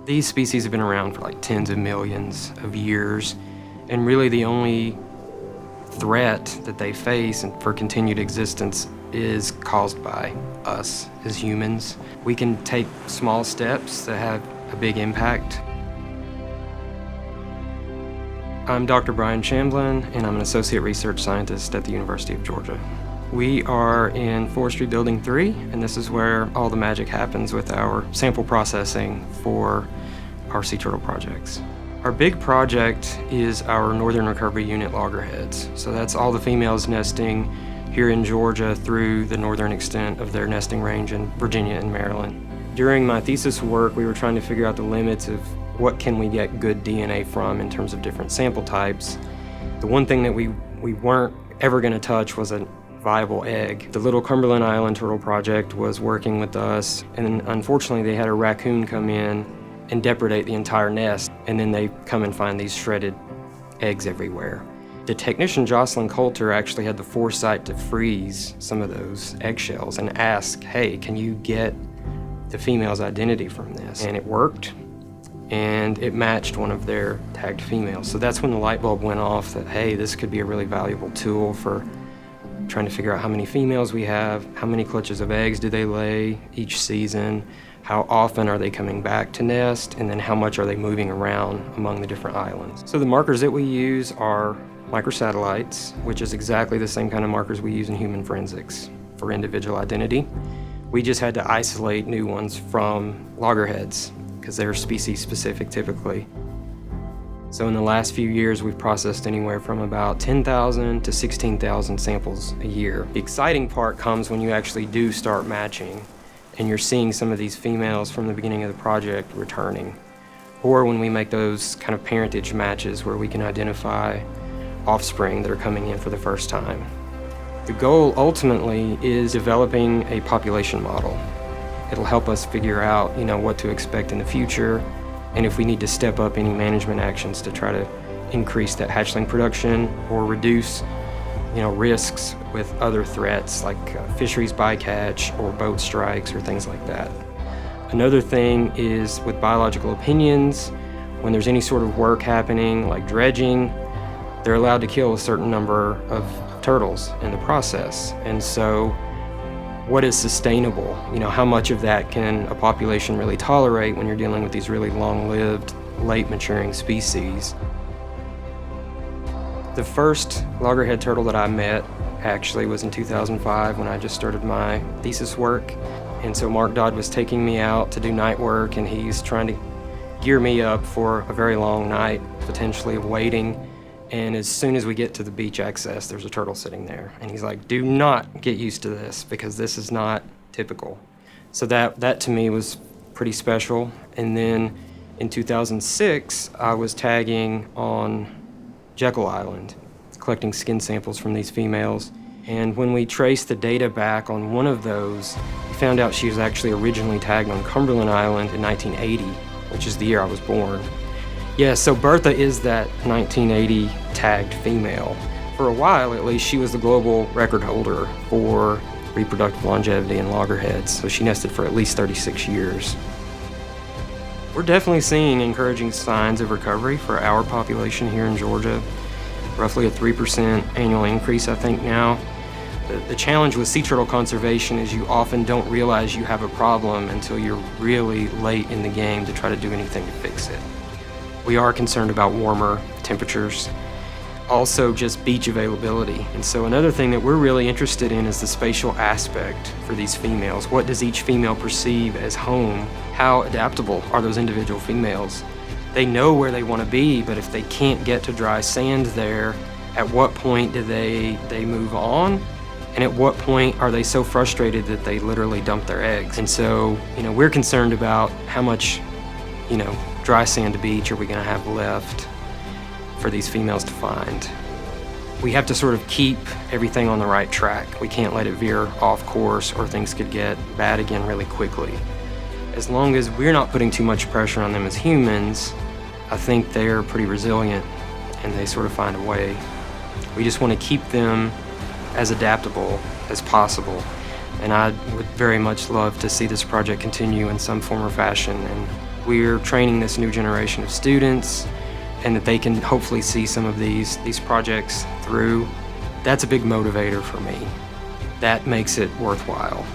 These species have been around for like tens of millions of years, and really the only threat that they face and for continued existence is caused by us as humans. We can take small steps that have a big impact. I'm Dr. Brian Shamblin, and I'm an associate research scientist at the University of Georgia. We are in Forestry Building 3, and this is where all the magic happens with our sample processing for our sea turtle projects. Our big project is our Northern Recovery Unit loggerheads. So that's all the females nesting here in Georgia through the northern extent of their nesting range in Virginia and Maryland. During my thesis work, we were trying to figure out the limits of what can we get good DNA from in terms of different sample types. The one thing that we weren't ever going to touch was a viable egg. The Little Cumberland Island Turtle Project was working with us, and unfortunately they had a raccoon come in and depredate the entire nest, and then they come and find these shredded eggs everywhere. The technician Jocelyn Coulter actually had the foresight to freeze some of those eggshells and ask, hey, can you get the female's identity from this? And it worked, and it matched one of their tagged females. So that's when the light bulb went off that, hey, this could be a really valuable tool for trying to figure out how many females we have, how many clutches of eggs do they lay each season, how often are they coming back to nest, and then how much are they moving around among the different islands. So the markers that we use are microsatellites, which is exactly the same kind of markers we use in human forensics for individual identity. We just had to isolate new ones from loggerheads because they're species specific typically. So in the last few years, we've processed anywhere from about 10,000 to 16,000 samples a year. The exciting part comes when you actually do start matching and you're seeing some of these females from the beginning of the project returning, or when we make those kind of parentage matches where we can identify offspring that are coming in for the first time. The goal ultimately is developing a population model. It'll help us figure out, what to expect in the future, and if we need to step up any management actions to try to increase that hatchling production or reduce risks with other threats like fisheries bycatch or boat strikes or things like that. Another thing is with biological opinions, when there's any sort of work happening like dredging, they're allowed to kill a certain number of turtles in the process. And so what is sustainable? How much of that can a population really tolerate when you're dealing with these really long-lived, late maturing species? The first loggerhead turtle that I met actually was in 2005 when I just started my thesis work. And so Mark Dodd was taking me out to do night work, and he's trying to gear me up for a very long night, potentially of waiting. And as soon as we get to the beach access, there's a turtle sitting there. And he's like, do not get used to this because this is not typical. So that to me was pretty special. And then in 2006, I was tagging on Jekyll Island, collecting skin samples from these females. And when we traced the data back on one of those, we found out she was actually originally tagged on Cumberland Island in 1980, which is the year I was born. Yeah, so Bertha is that 1980 tagged female. For a while, at least, she was the global record holder for reproductive longevity in loggerheads, so she nested for at least 36 years. We're definitely seeing encouraging signs of recovery for our population here in Georgia. Roughly a 3% annual increase, I think, now. The challenge with sea turtle conservation is you often don't realize you have a problem until you're really late in the game to try to do anything to fix it. We are concerned about warmer temperatures, also just beach availability. And so another thing that we're really interested in is the spatial aspect for these females. What does each female perceive as home? How adaptable are those individual females? They know where they want to be, but if they can't get to dry sand there, at what point do they move on? And at what point are they so frustrated that they literally dump their eggs? And so, we're concerned about how much, dry sand beach are we going to have left for these females to find. We have to sort of keep everything on the right track. We can't let it veer off course or things could get bad again really quickly. As long as we're not putting too much pressure on them as humans, I think they're pretty resilient and they sort of find a way. We just want to keep them as adaptable as possible. And I would very much love to see this project continue in some form or fashion and we're training this new generation of students and that they can hopefully see some of these projects through, that's a big motivator for me. That makes it worthwhile.